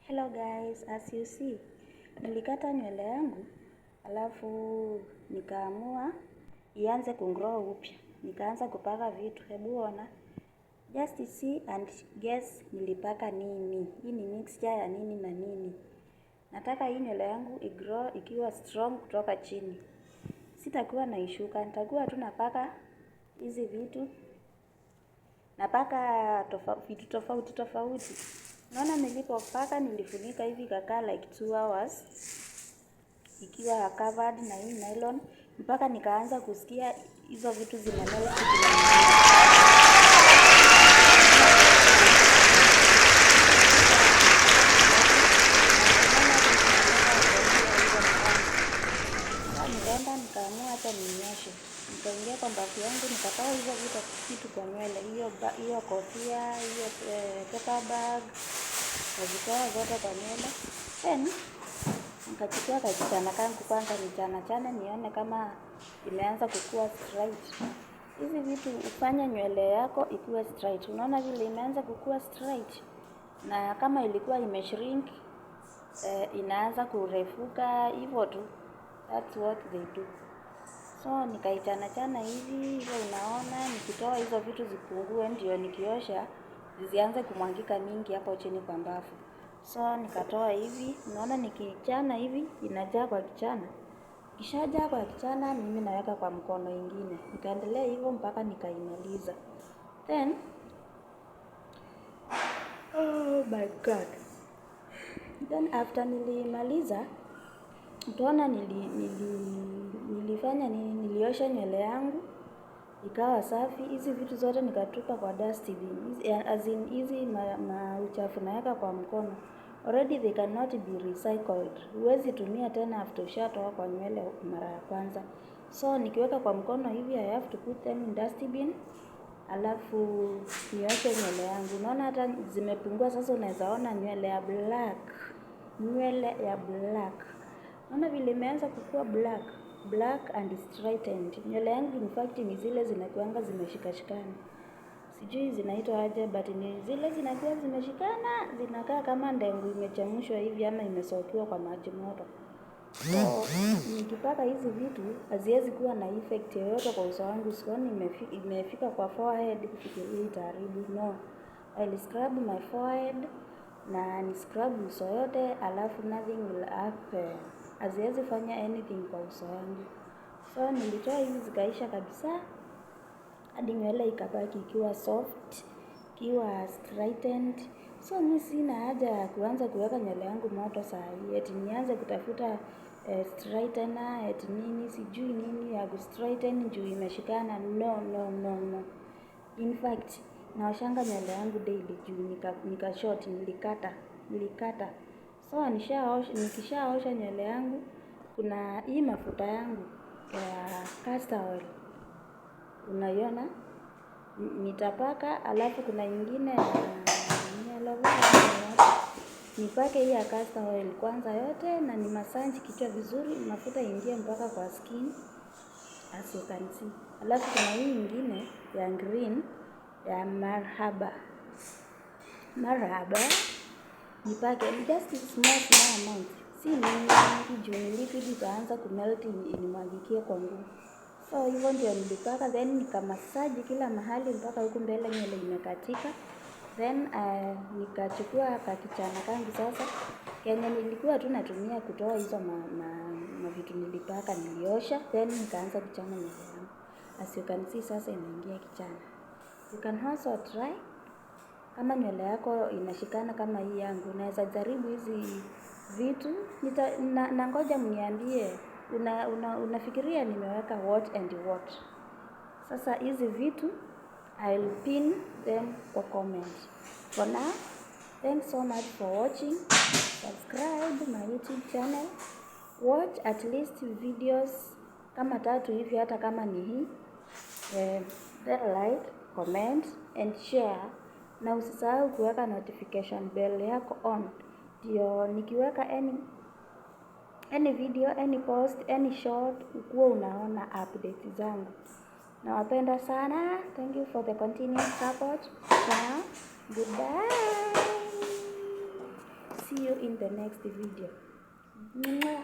Hello guys, as you see, nilikata nywele yangu, alafu nikaamua ianze kugrow upya. Nikaanza kupaka vitu, hebu ona. Just see and guess nilipaka nini. Hii ni mixture ya nini na nini. Nataka hii nywele yangu igrow ikiwa strong kutoka chini. Sitakuwa naishuka, nitakuwa tu napaka hizi vitu. Napaka vitu tofauti. Naona nilipopaka nilifunika hivi kakaa like 2 hours ikiwa covered na hii nylon mpaka nikaanza kusikia hizo vitu zinamelt. Nikaamua hata ninyoshe. Nikaingia kwa bafu yangu nikatoa hizo vitu kwa nywele, hiyo kofia, hiyo paper bag, nikazitoa zote kwa nywele. Then nikachukua kakichana kangu kwanza nichane nione kama imeanza kukua straight. Hizi vitu hufanya nywele yako ikuwe straight. Unaona vile imeanza kukua straight, na kama ilikuwa imeshrink inaanza kurefuka hivyo tu. That's what they do. So nikaichana hivi hivyo, unaona nikitoa hizo vitu zipungue, ndio nikiosha zianze kumwangika mingi hapo chini kwa mbafu. So nikatoa hivi, unaona nikichana hivi inajaa kwa kichana. Kishajaa kwa kichana mimi naweka kwa mkono ingine. Nikaendelea hivyo mpaka nikaimaliza. Then oh my god. Then after nilimaliza, utaona nilifanya nini, niliosha nywele yangu ikawa safi. Hizi vitu zote nikatupa kwa dustbin. As in hizi uchafu naweka kwa mkono. Already they cannot be recycled. Huwezi tumia tena after ushatoa kwa nywele mara ya kwanza. So nikiweka kwa mkono hivi, I have to put them in dustbin. Alafu nioshe nywele yangu. Unaona hata zimepungua sasa, unaweza ona nywele ya black. Nywele ya black. Unaona vile imeanza kukua black and straightened. Nywele yangu in fact ni zile zinakuanga zimeshikashikana. Sijui zinaitwa aje, but ni zile zinakuwa zimeshikana, zinakaa kama ndengu imechemshwa hivi ama imesokiwa kwa maji moto. So nikipaka hizi vitu haziwezi kuwa na effect yoyote kwa uso wangu. Sioni imefika kwa forehead kufikiria itaharibu. No, I'll scrub my forehead na ni scrub uso yote, alafu nothing will happen. Haziwezi fanya anything kwa uso wangu. So nilitoa hizi zikaisha kabisa, hadi nywele ikabaki ikiwa soft, ikiwa straightened. So mimi sina haja ya kuanza kuweka nywele yangu moto saa hii, eti nianze kutafuta straightener, eti nini sijui nini ya kustraighten juu imeshikana. No. In fact naoshanga nywele yangu daily juu nika short, nilikata. So nikishaosha nywele yangu, kuna hii mafuta yangu ya castor oil, unaiona nitapaka. Alafu kuna nyingine ya aloe vera. Nipake hii ya castor oil kwanza yote na ni massage kichwa vizuri, mafuta ingie mpaka kwa skin as you can see. Alafu kuna hii nyingine ya green ya marhaba. Nipake just small amount. Si mingi juu nilipidi itaanza kumelt inimwagikie kwa nguvu. So hivyo ndio nilipaka, then nikamassage kila mahali mpaka huku mbele nywele imekatika. Then nikachukua kakichana kangu sasa, kenye nilikuwa tu natumia kutoa hizo vitu nilipaka, niliosha. Then nikaanza kuchana nywele yangu. As you can see sasa inaingia kichana. You can also try. Kama nywele yako inashikana kama hii yangu, unaweza jaribu hizi vitu. Na ngoja mniambie unafikiria nimeweka what and what. Sasa hizi vitu I'll pin them kwa comment. For now, thanks so much for watching. Subscribe my YouTube channel. Watch at least videos kama 3 hivi, hata kama ni hii. Then like, comment and share. Na usisahau kuweka notification bell yako on, ndio nikiweka any video, any post, any short, ukuwa unaona updates zangu. Nawapenda sana. Thank you for the continued support. Now, goodbye. See you in the next video. Mwah.